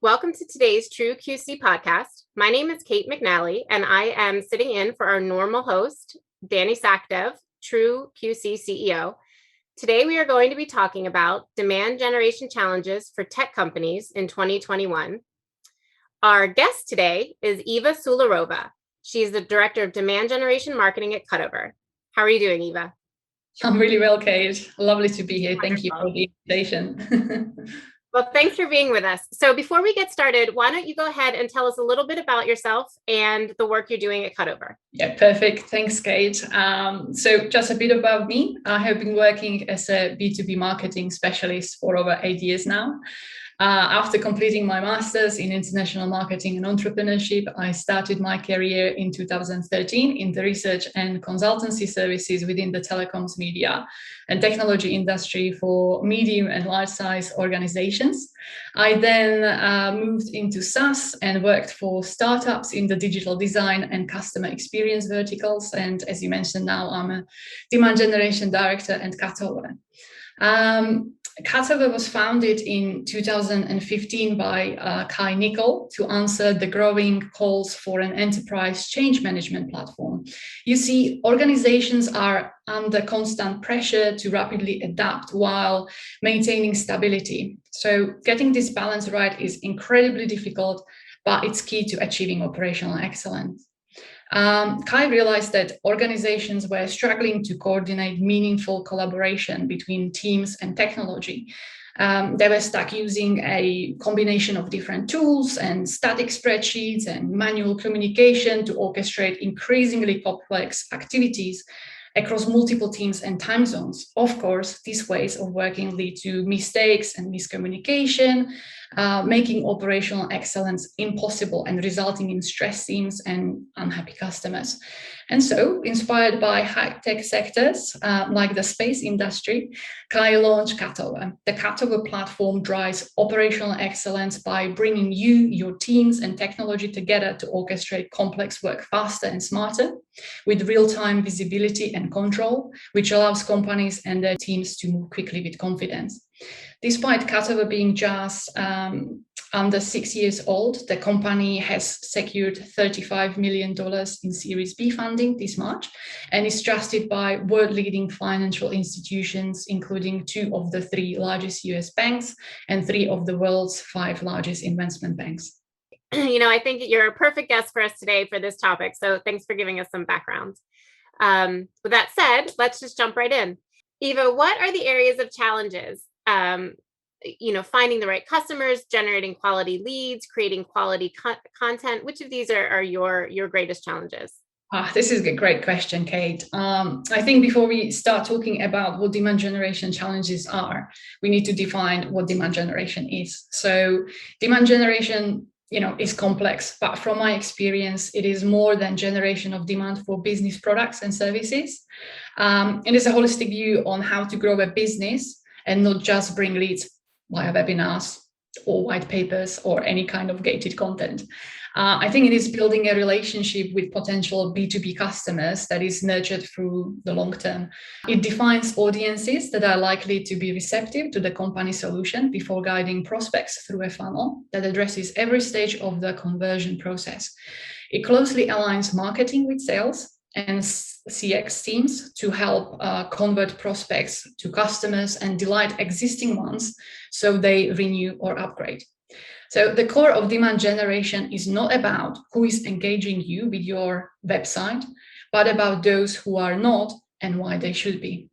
Welcome to today's TrueQc podcast. My name is Kate McNally, and I am sitting in for our normal host, Danny Sakdev, TrueQC CEO. Today, we are going to be talking about demand generation challenges for tech companies in 2021. Our guest today is Eva Sulirova. She's the Director of Demand Generation Marketing at Cutover. How are you doing, Eva? I'm really well, Kate. Lovely to be here. Thank you for the invitation. Well, thanks for being with us. So before we get started, why don't you go ahead and tell us a little bit about yourself and the work you're doing at Cutover? Yeah, perfect. Thanks, Kate. So just a bit about me. I have been working as a B2B marketing specialist for over 8 years now. After completing my master's in international marketing and entrepreneurship, I started my career in 2013 in the research and consultancy services within the telecoms, media, and technology industry for medium and large-size organizations. I then moved into SaaS and worked for startups in the digital design and customer experience verticals. And as you mentioned, now I'm a demand generation director at Cutover. Cutover was founded in 2015 by Kai Nickel to answer the growing calls for an enterprise change management platform. You see, organizations are under constant pressure to rapidly adapt while maintaining stability. So getting this balance right is incredibly difficult, but it's key to achieving operational excellence. Kai realized that organizations were struggling to coordinate meaningful collaboration between teams and technology. They were stuck using a combination of different tools and static spreadsheets and manual communication to orchestrate increasingly complex activities across multiple teams and time zones. Of course, these ways of working lead to mistakes and miscommunication, making operational excellence impossible and resulting in stress teams and unhappy customers. And so, inspired by high-tech sectors like the space industry, Kai launched Cutover. The Cutover platform drives operational excellence by bringing you, your teams, and technology together to orchestrate complex work faster and smarter with real-time visibility and control, which allows companies and their teams to move quickly with confidence. Despite Cutover being just under 6 years old, the company has secured $35 million in Series B funding this March and is trusted by world-leading financial institutions, including 2 of the 3 largest US banks and 3 of the world's 5 largest investment banks. I think you're a perfect guest for us today for this topic. So thanks for giving us some background. With that said, let's just jump right in. Eva, what are the areas of challenges? Finding the right customers, generating quality leads, creating quality content. Which of these are your greatest challenges? This is a great question, Kate. I think before we start talking about what demand generation challenges are, we need to define what demand generation is. So demand generation, is complex, but from my experience, it is more than generation of demand for business products and services. It is a holistic view on how to grow a business and not just bring leads via webinars or white papers or any kind of gated content. I think it is building a relationship with potential B2B customers that is nurtured through the long term. It defines audiences that are likely to be receptive to the company solution before guiding prospects through a funnel that addresses every stage of the conversion process. It closely aligns marketing with sales and CX teams to help convert prospects to customers and delight existing ones so they renew or upgrade. So the core of demand generation is not about who is engaging you with your website, but about those who are not and why they should be.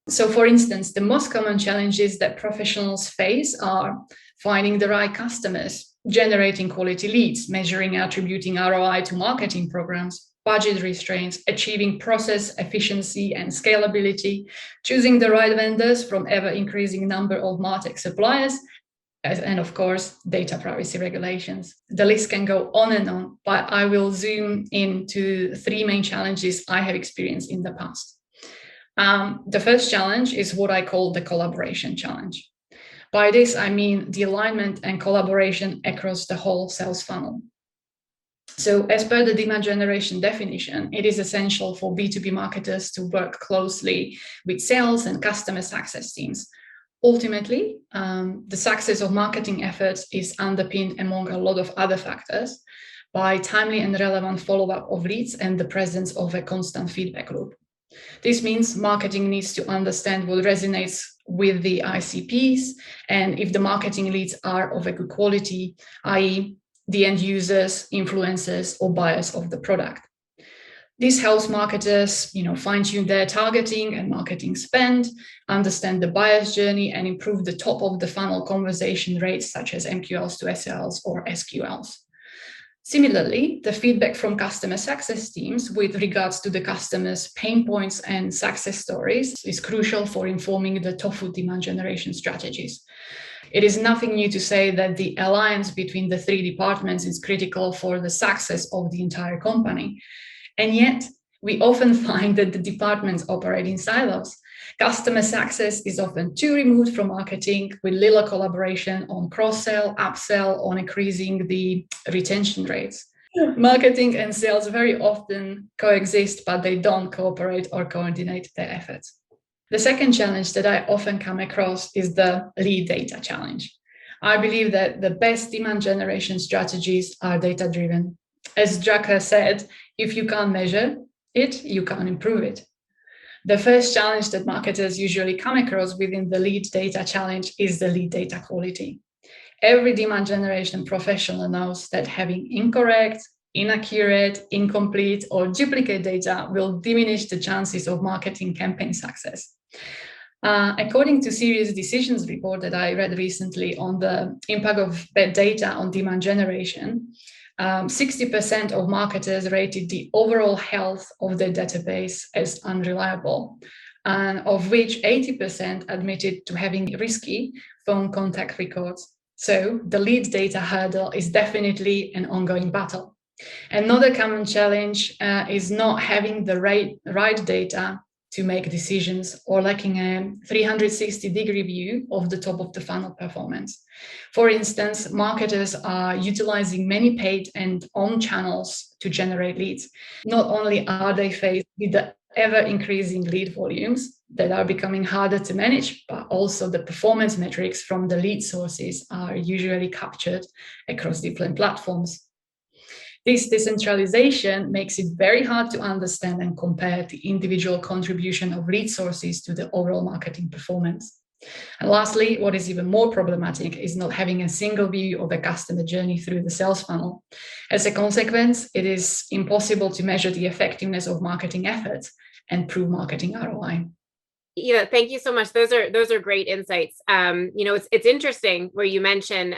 So for instance, the most common challenges that professionals face are finding the right customers, generating quality leads, measuring and attributing ROI to marketing programs, budget restraints, achieving process efficiency and scalability, choosing the right vendors from ever-increasing number of MarTech suppliers, and of course, data privacy regulations. The list can go on and on, but I will zoom into 3 main challenges I have experienced in the past. The first challenge is what I call the collaboration challenge. By this, I mean the alignment and collaboration across the whole sales funnel. So as per the demand generation definition, it is essential for B2B marketers to work closely with sales and customer success teams, Ultimately, the success of marketing efforts is underpinned, among a lot of other factors, by timely and relevant follow-up of leads and the presence of a constant feedback loop. This means marketing needs to understand what resonates with the ICPs, and if the marketing leads are of a good quality, i.e., the end users, influencers, or buyers of the product. This helps marketers, fine-tune their targeting and marketing spend, understand the buyer's journey, and improve the top of the funnel conversation rates, such as MQLs to SLs or SQLs. Similarly, the feedback from customer success teams with regards to the customer's pain points and success stories is crucial for informing the TOFU demand generation strategies. It is nothing new to say that the alliance between the three departments is critical for the success of the entire company. And yet, we often find that the departments operate in silos. Customer success is often too removed from marketing, with little collaboration on cross-sell, upsell, on increasing the retention rates. Marketing and sales very often coexist, but they don't cooperate or coordinate their efforts. The second challenge that I often come across is the lead data challenge. I believe that the best demand generation strategies are data-driven. As Drucker said, if you can't measure it, you can't improve it. The first challenge that marketers usually come across within the lead data challenge is the lead data quality. Every demand generation professional knows that having incorrect, inaccurate, incomplete, or duplicate data will diminish the chances of marketing campaign success. According to Serious Decisions report that I read recently on the impact of bad data on demand generation, 60% of marketers rated the overall health of their database as unreliable, and of which 80% admitted to having risky phone contact records. So the lead data hurdle is definitely an ongoing battle. Another common challenge is not having the right data to make decisions, or lacking a 360-degree view of the top of the funnel performance. For instance, marketers are utilizing many paid and owned channels to generate leads. Not only are they faced with the ever-increasing lead volumes that are becoming harder to manage, but also the performance metrics from the lead sources are usually captured across different platforms. This decentralization makes it very hard to understand and compare the individual contribution of lead sources to the overall marketing performance. And lastly, what is even more problematic is not having a single view of a customer journey through the sales funnel. As a consequence, it is impossible to measure the effectiveness of marketing efforts and prove marketing ROI. Yeah, thank you so much. Those are great insights. It's interesting where you mention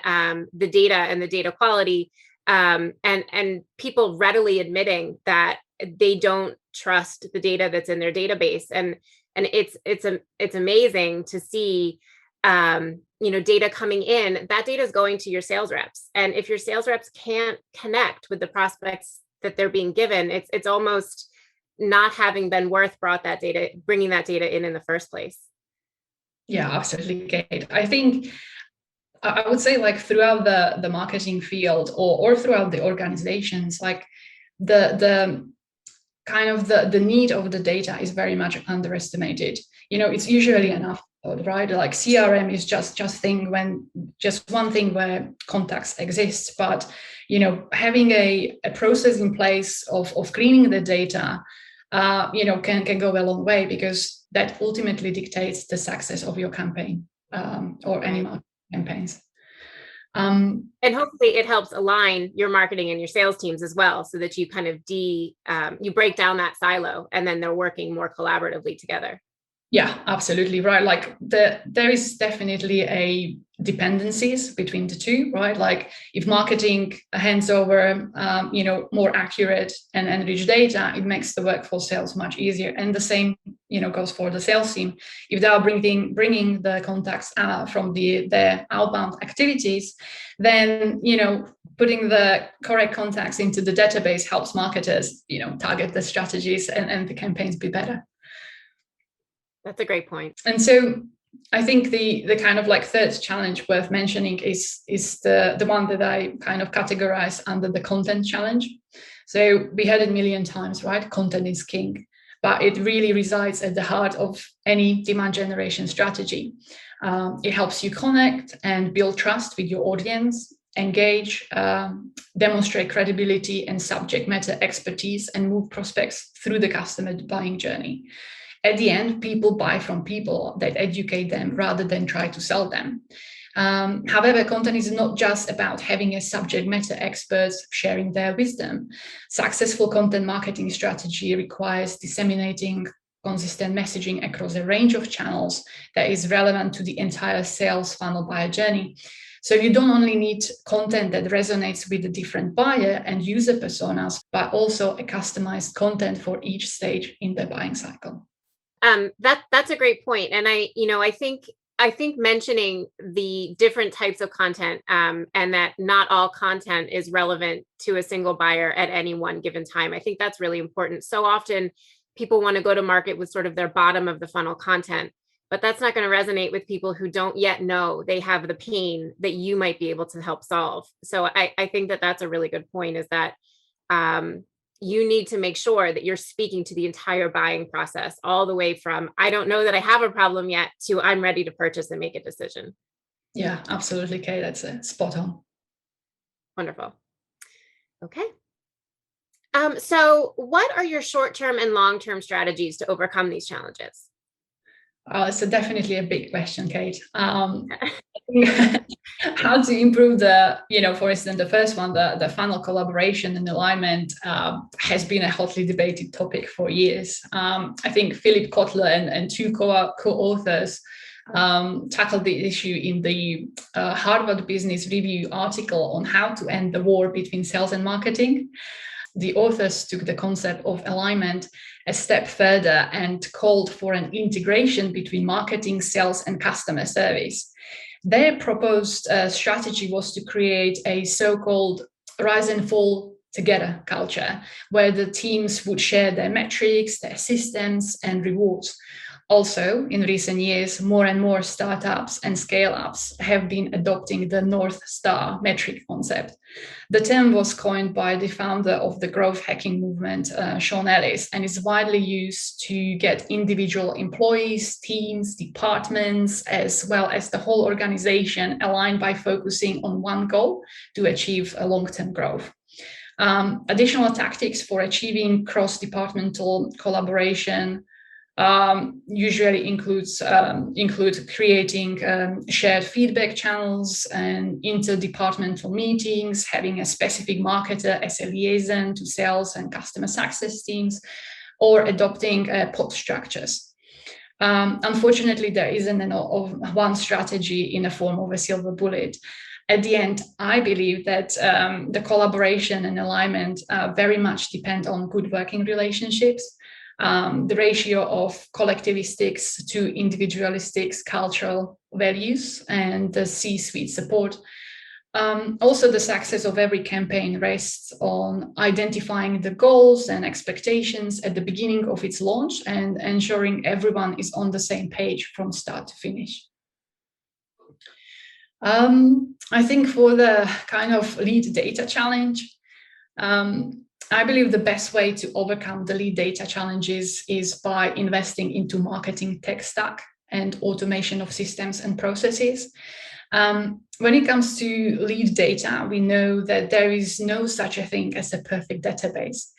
the data and the data quality. And people readily admitting that they don't trust the data that's in their database, and it's amazing to see data coming in. That data is going to your sales reps, and if your sales reps can't connect with the prospects that they're being given, it's almost not having been worth bringing that data in the first place. Yeah, absolutely, Kate. I think I would say, like, throughout the marketing field or throughout the organizations, like the kind of the need of the data is very much underestimated. It's usually enough, right? Like CRM is just one thing where contacts exist, but having a process in place of cleaning the data, can go a long way, because that ultimately dictates the success of your campaign or any marketing campaigns. And hopefully it helps align your marketing and your sales teams as well, so that you kind of you break down that silo, and then they're working more collaboratively together. Yeah, absolutely right. Like there is definitely a dependencies between the two, right? Like if marketing hands over, more accurate and enriched data, it makes the work for sales much easier. And the same, goes for the sales team. If they are bringing the contacts from their outbound activities, then, putting the correct contacts into the database helps marketers, target the strategies and the campaigns be better. That's a great point. And so I think the kind of like third challenge worth mentioning is the one that I kind of categorize under the content challenge. So we heard it a million times, right? Content is king. but it really resides at the heart of any demand generation strategy. It helps you connect and build trust with your audience, engage, demonstrate credibility and subject matter expertise, and move prospects through the customer buying journey. At the end, people buy from people that educate them rather than try to sell them. However, content is not just about having a subject matter experts sharing their wisdom. Successful content marketing strategy requires disseminating consistent messaging across a range of channels that is relevant to the entire sales funnel buyer journey. So you don't only need content that resonates with the different buyer and user personas, but also a customized content for each stage in the buying cycle. That's a great point. And I think mentioning the different types of content, and that not all content is relevant to a single buyer at any one given time. I think that's really important. So often people want to go to market with sort of their bottom of the funnel content, but that's not going to resonate with people who don't yet know they have the pain that you might be able to help solve. So I think that that's a really good point, is that you need to make sure that you're speaking to the entire buying process, all the way from, I don't know that I have a problem yet, to I'm ready to purchase and make a decision. Yeah, absolutely, Kay. That's spot on. Wonderful. Okay. So what are your short-term and long-term strategies to overcome these challenges? So definitely a big question, Kate. How to improve for instance, the first one, the funnel collaboration and alignment has been a hotly debated topic for years. I think Philip Kotler and two co-authors tackled the issue in the Harvard Business Review article on how to end the war between sales and marketing. The authors took the concept of alignment a step further and called for an integration between marketing, sales, and customer service. Their proposed strategy was to create a so-called rise and fall together culture, where the teams would share their metrics, their systems, and rewards. Also, in recent years, more and more startups and scale-ups have been adopting the North Star metric concept. The term was coined by the founder of the growth hacking movement, Sean Ellis, and is widely used to get individual employees, teams, departments, as well as the whole organization aligned by focusing on one goal to achieve a long-term growth. Additional tactics for achieving cross-departmental collaboration usually include creating shared feedback channels and interdepartmental meetings, having a specific marketer as a liaison to sales and customer success teams, or adopting pod structures. Unfortunately, there isn't one strategy in the form of a silver bullet. At the end, I believe that the collaboration and alignment very much depend on good working relationships. The ratio of collectivistics to individualistics cultural values, and the C-suite support. Also, the success of every campaign rests on identifying the goals and expectations at the beginning of its launch and ensuring everyone is on the same page from start to finish. I think for the kind of lead data challenge, I believe the best way to overcome the lead data challenges is by investing into marketing tech stack and automation of systems and processes. When it comes to lead data, we know that there is no such a thing as a perfect database.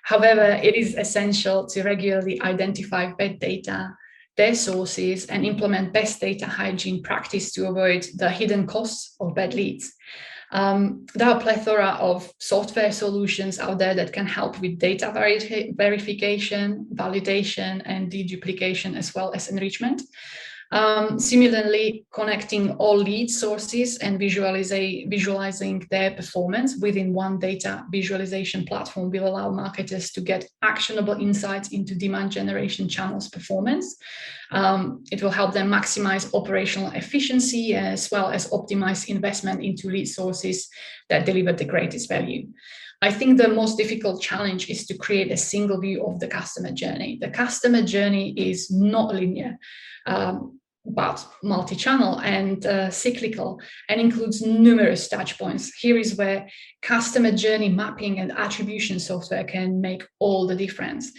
However, it is essential to regularly identify bad data, their sources, and implement best data hygiene practice to avoid the hidden costs of bad leads. There are a plethora of software solutions out there that can help with data verification, validation, and deduplication, as well as enrichment. Similarly, connecting all lead sources and visualizing their performance within one data visualization platform will allow marketers to get actionable insights into demand generation channels performance. It will help them maximize operational efficiency as well as optimize investment into lead sources that deliver the greatest value. I think the most difficult challenge is to create a single view of the customer journey. The customer journey is not linear, but multi-channel and cyclical, and includes numerous touch points. Here is where customer journey mapping and attribution software can make all the difference.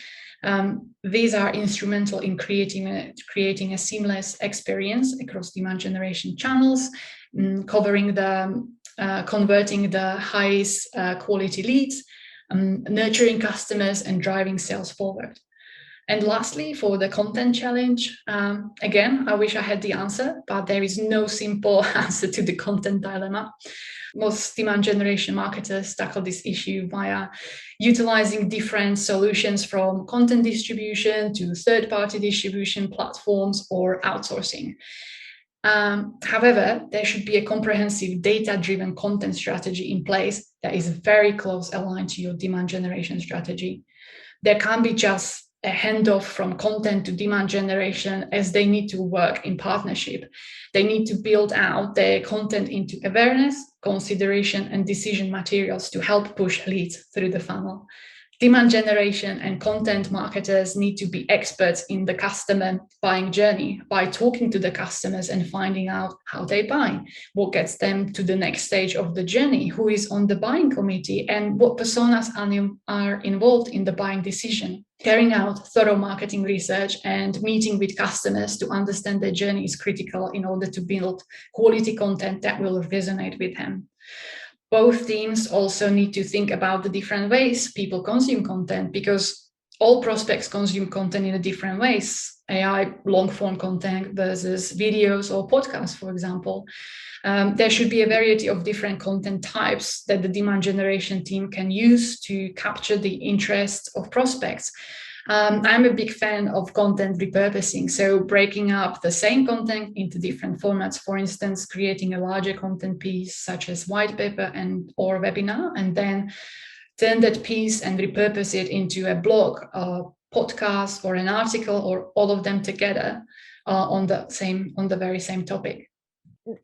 These are instrumental in creating a seamless experience across demand generation channels, covering converting the highest quality leads, nurturing customers and driving sales forward. And lastly, for the content challenge, again, I wish I had the answer, but there is no simple answer to the content dilemma. Most demand generation marketers tackle this issue via utilizing different solutions, from content distribution to third-party distribution platforms or outsourcing. However, there should be a comprehensive data-driven content strategy in place that is very close aligned to your demand generation strategy. There can't be just a handoff from content to demand generation, as they need to work in partnership. They need to build out their content into awareness, consideration, and decision materials to help push leads through the funnel. Demand generation and content marketers need to be experts in the customer buying journey by talking to the customers and finding out how they buy, what gets them to the next stage of the journey, who is on the buying committee, and what personas are involved in the buying decision. Carrying out thorough marketing research and meeting with customers to understand their journey is critical in order to build quality content that will resonate with them. Both teams also need to think about the different ways people consume content, because all prospects consume content in a different ways. AI long-form content versus videos or podcasts, for example. There should be a variety of different content types that the demand generation team can use to capture the interest of prospects. I'm a big fan of content repurposing, so breaking up the same content into different formats. For instance, creating a larger content piece such as white paper or webinar, and then turn that piece and repurpose it into a blog, a podcast, or an article, or all of them together on the very same topic.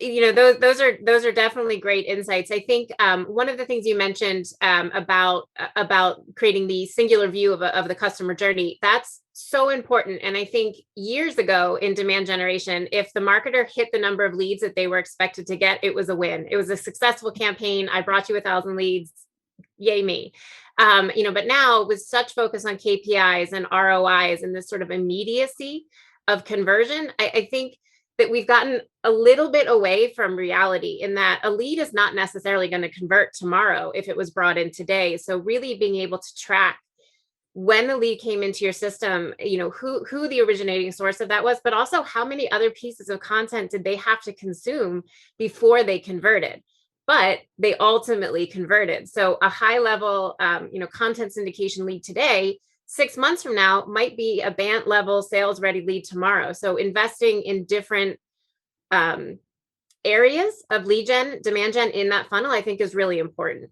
Those are definitely great insights. I think one of the things you mentioned about creating the singular view of the customer journey, that's so important. And I think years ago in demand generation, if the marketer hit the number of leads that they were expected to get, it was a win. It was a successful campaign. I brought you 1,000 leads. Yay me. But now with such focus on KPIs and ROIs and this sort of immediacy of conversion, I think that we've gotten a little bit away from reality, in that a lead is not necessarily going to convert tomorrow if it was brought in today. So really being able to track when the lead came into your system, who the originating source of that was, but also how many other pieces of content did they have to consume before they converted. But they ultimately converted. So a high level, content syndication lead today, 6 months from now, might be a BANT level sales ready lead tomorrow. So investing in different areas of lead gen, demand gen in that funnel, I think is really important.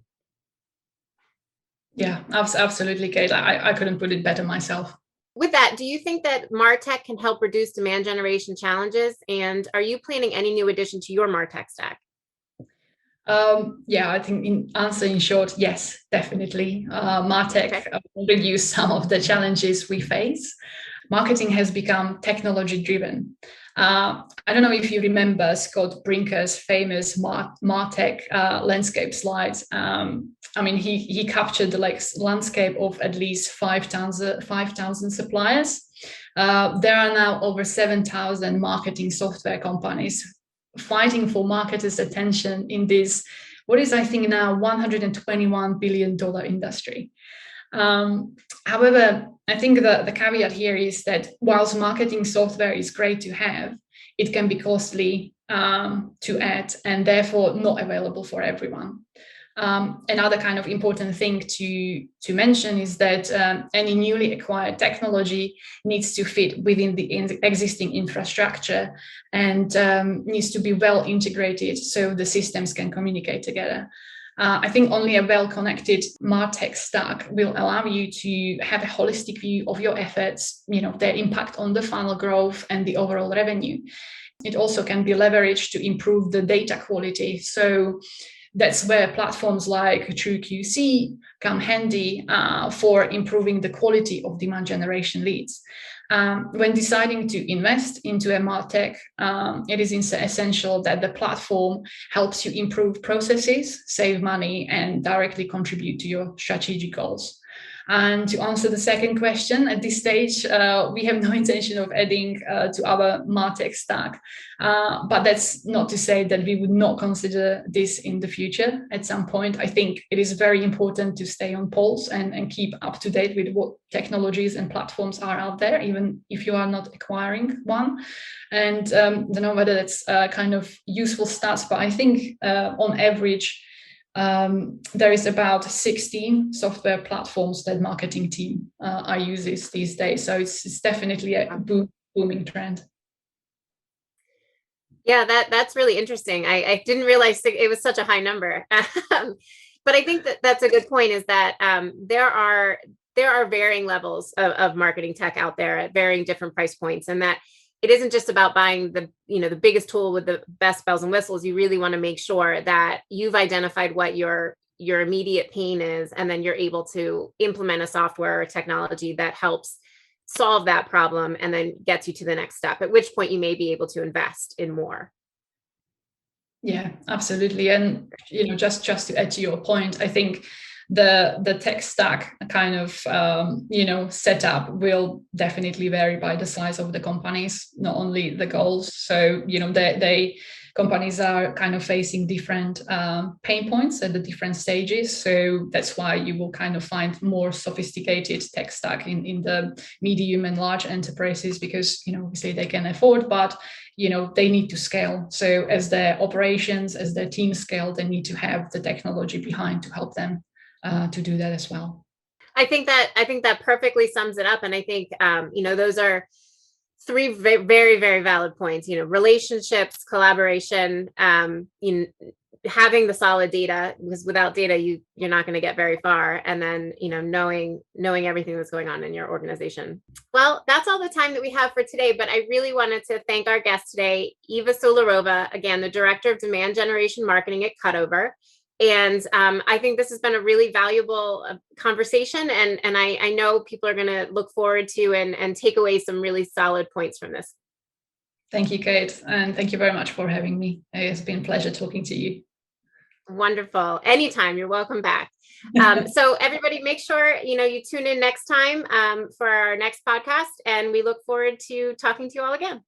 Yeah, absolutely, Kate. I couldn't put it better myself. With that, do you think that MarTech can help reduce demand generation challenges? And are you planning any new addition to your MarTech stack? I think in short, yes, definitely. MarTech will reduce some of the challenges we face. Marketing has become technology driven. I don't know if you remember Scott Brinker's famous MarTech landscape slides. He captured the landscape of at least 5,000 suppliers. There are now over 7,000 marketing software companies fighting for marketers' attention in this, what is, I think now, $121 billion industry. However, I think the caveat here is that whilst marketing software is great to have, it can be costly to add, and therefore not available for everyone. Another kind of important thing to mention is that any newly acquired technology needs to fit within the existing infrastructure and needs to be well integrated so the systems can communicate together. I think only a well-connected MarTech stack will allow you to have a holistic view of your efforts, their impact on the funnel growth and the overall revenue. It also can be leveraged to improve the data quality. So that's where platforms like TrueQc come handy for improving the quality of demand generation leads. When deciding to invest into a MarTech, it is essential that the platform helps you improve processes, save money, and directly contribute to your strategic goals. And to answer the second question, at this stage, we have no intention of adding to our MarTech stack. But that's not to say that we would not consider this in the future at some point. I think it is very important to stay on pulse and keep up to date with what technologies and platforms are out there, even if you are not acquiring one. And I don't know whether that's kind of useful stats, but I think on average, there is about 16 software platforms that marketing team are uses these days. So it's definitely a booming trend. Yeah, that's really interesting. I didn't realize it was such a high number. But I think that's a good point, is that there are varying levels of marketing tech out there at varying different price points, and that it isn't just about buying the biggest tool with the best bells and whistles. You really want to make sure that you've identified what your immediate pain is, and then you're able to implement a software or technology that helps solve that problem and then gets you to the next step, at which point you may be able to invest in more. Yeah, absolutely. And just to add to your point, I think the tech stack kind of setup will definitely vary by the size of the companies, not only the goals. So companies are kind of facing different pain points at the different stages. So that's why you will kind of find more sophisticated tech stack in the medium and large enterprises, because obviously they can afford, but they need to scale. So as their operations, as their team scale, they need to have the technology behind to help them to do that as well. I think that perfectly sums it up. And I think, those are three very, very valid points. Relationships, collaboration, having the solid data, because without data, you're not going to get very far. And then, knowing everything that's going on in your organization. Well, that's all the time that we have for today, but I really wanted to thank our guest today, Eva Sulirova, again, the Director of Demand Generation Marketing at Cutover. And I think this has been a really valuable conversation, and I know people are going to look forward to and take away some really solid points from this. Thank you, Kate, and thank you very much for having me. It's been a pleasure talking to you. Wonderful. Anytime. You're welcome back. So everybody, make sure you tune in next time for our next podcast, and we look forward to talking to you all again.